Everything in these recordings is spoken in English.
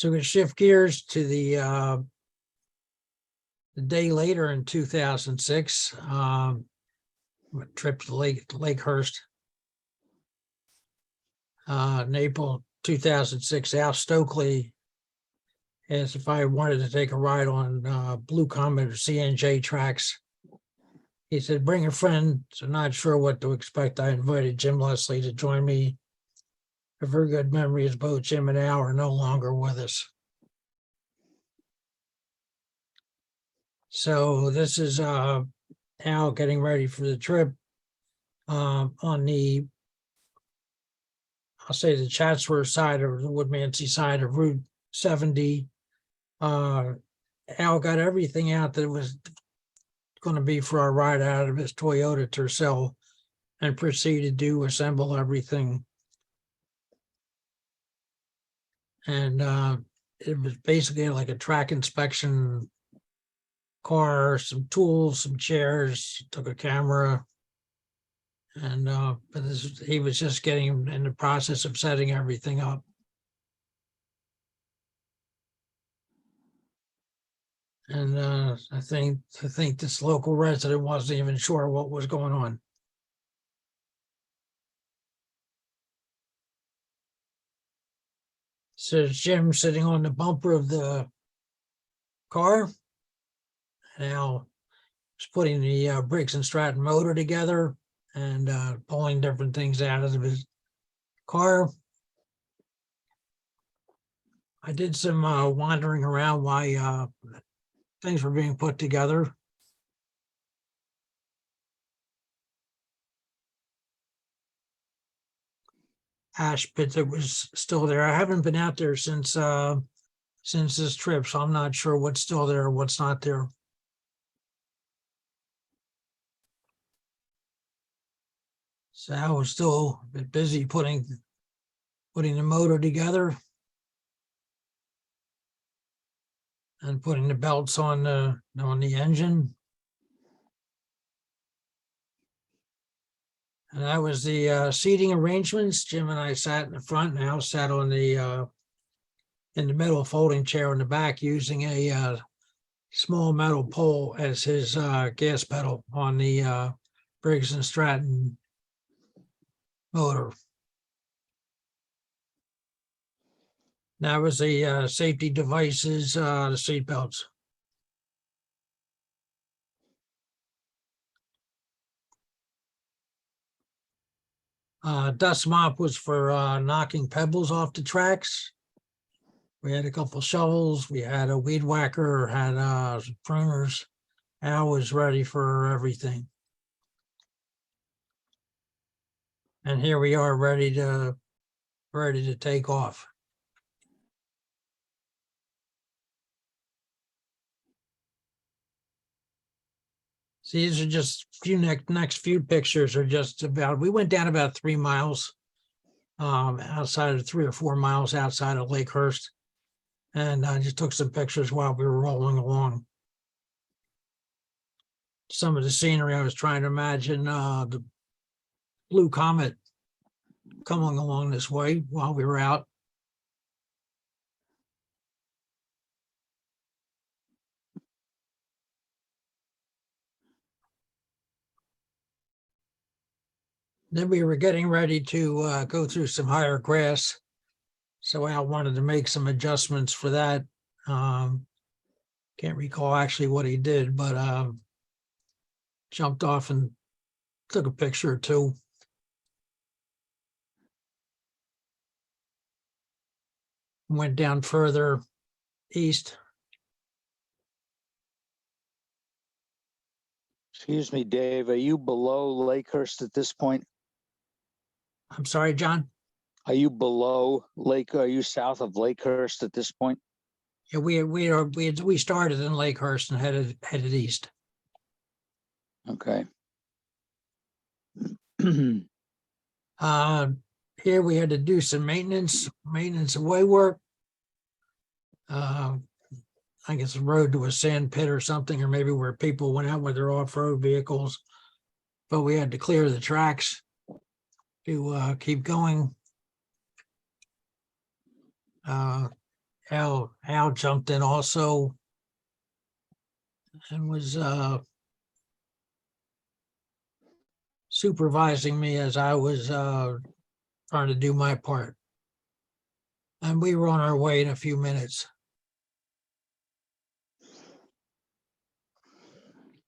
So we shift gears to the day later in 2006, trip to Lakehurst. In April 2006, Al Stokely asked if I wanted to take a ride on Blue Comet or CNJ tracks. He said, bring a friend. So not sure what to expect. I invited Jim Leslie to join me. A very good memory is both Jim and Al are no longer with us. So this is Al getting ready for the trip on the, I'll say the Chatsworth side or the Woodmansey side of Route 70. Al got everything out that was going to be for our ride out of his Toyota Tercel and proceeded to assemble everything. And it was basically like a track inspection car, some tools, some chairs, took a camera. And but he was just getting in the process of setting everything up. And I think this local resident wasn't even sure what was going on. So Jim sitting on the bumper of the car. Now was putting the Briggs and Stratton motor together and pulling different things out of his car. I did some wandering around while things were being put together. Ash pit that was still there. I haven't been out there since this trip, so I'm not sure what's still there, what's not there. So I was still a bit busy putting the motor together and putting the belts on the engine. And that was the seating arrangements. Jim and I sat in the front, and Al sat on the in the middle folding chair in the back, using a small metal pole as his gas pedal on the Briggs and Stratton motor. That was the safety devices, the seat belts. Dust mop was for knocking pebbles off the tracks. We had a couple shovels. We had a weed whacker, had some pruners. Al was ready for everything. And here we are ready to take off. So these are just next few pictures are just about, we went down about 3 miles outside of 3 or 4 miles outside of Lakehurst. And I just took some pictures while we were rolling along. Some of the scenery, I was trying to imagine the Blue Comet coming along this way while we were out. Then we were getting ready to go through some higher grass. So Al wanted to make some adjustments for that. Can't recall actually what he did, but jumped off and took a picture or two. Went down further east. Excuse me, Dave, are you below Lakehurst at this point? I'm sorry, John? Are you below are you south of Lakehurst at this point? Yeah, we started in Lakehurst and headed east. Okay. Here we had to do some maintenance of way work. I guess the road to a sand pit or something, or maybe where people went out with their off-road vehicles, but we had to clear the tracks to keep going. Al jumped in also and was supervising me as I was trying to do my part. And we were on our way in a few minutes.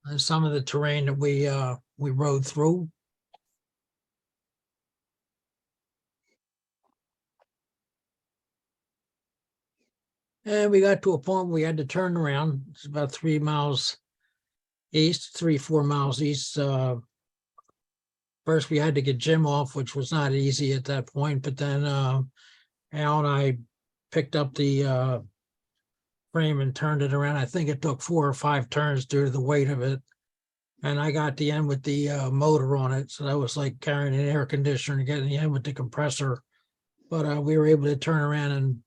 And some of the terrain that we rode through. And we got to a point where we had to turn around. It's about 3 miles east, 4 miles east. First, we had to get Jim off, which was not easy at that point. But then Al and I picked up the frame and turned it around. I think it took 4 or 5 turns due to the weight of it. And I got the end with the motor on it. So that was like carrying an air conditioner and getting the end with the compressor. But we were able to turn around and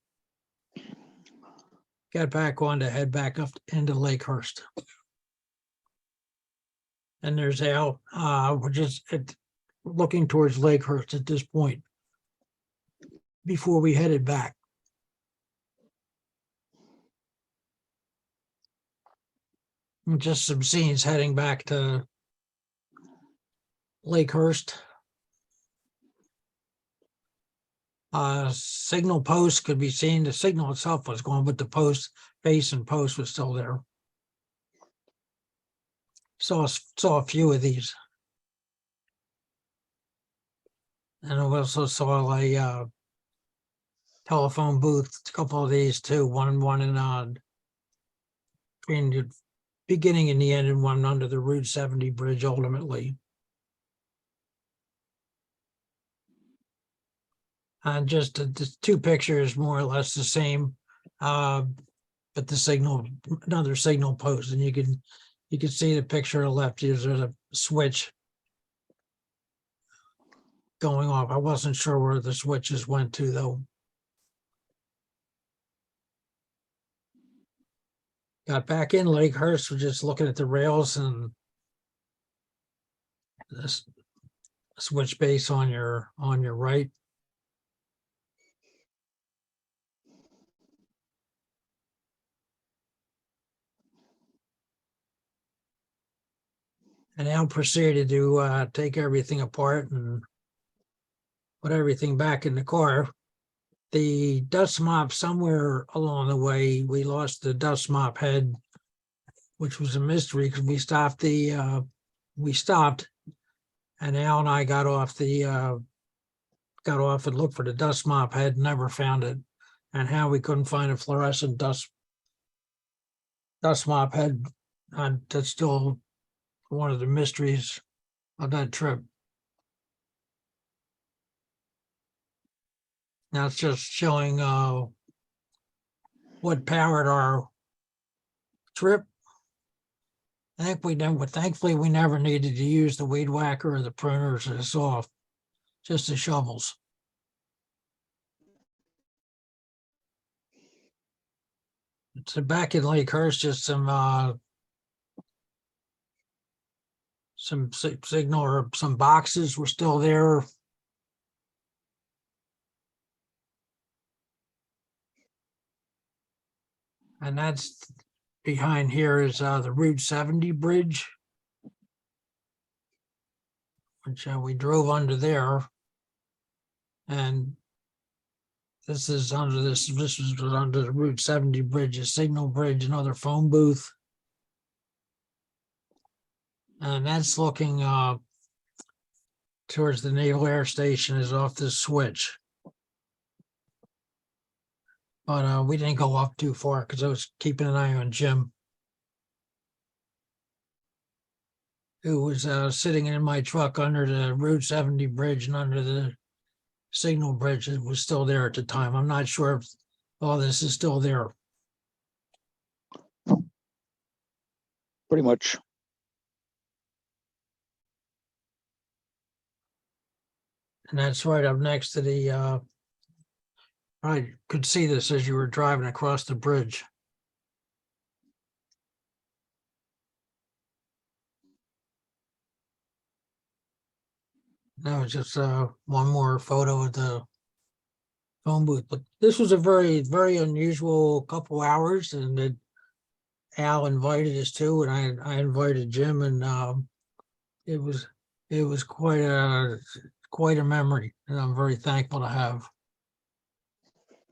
get back on to head back up into Lakehurst. And there's Al. We're just looking towards Lakehurst at this point before we headed back. And just some scenes heading back to Lakehurst. Signal post could be seen. The signal itself was gone, but the post, base and post was still there. Saw a few of these. And I also saw a telephone booth, a couple of these too, one in between the beginning and the end, and one under the Route 70 bridge ultimately. And just the 2 pictures more or less the same, but the signal, another signal post, and you can see the picture on the left. There's a switch going off. I wasn't sure where the switches went to though. Got back in Lakehurst, we're just looking at the rails and this switch base on your right. And Al proceeded to take everything apart and put everything back in the car. The dust mop, somewhere along the way, we lost the dust mop head, which was a mystery because we stopped and Al and I got off and looked for the dust mop head, never found it. And how we couldn't find a fluorescent dust mop head, that's still one of the mysteries of that trip. Now it's just showing what powered our trip. Thankfully, we never needed to use the weed whacker or the pruners or the saw, just the shovels. So back in Lakehurst, just some signal or some boxes were still there. And that's behind here is the Route 70 bridge, which we drove under there. And this was under the Route 70 bridge, a signal bridge, another phone booth. And that's looking towards the Naval Air Station is off this switch. But we didn't go up too far because I was keeping an eye on Jim, who was sitting in my truck under the Route 70 bridge and under the signal bridge. It was still there at the time. I'm not sure if all this is still there. Pretty much. And that's right up next to the, I could see this as you were driving across the bridge. That was just one more photo of the phone booth. But this was a very, very unusual couple hours, and that Al invited us to, and I invited Jim, and it was quite a memory, and I'm very thankful to have.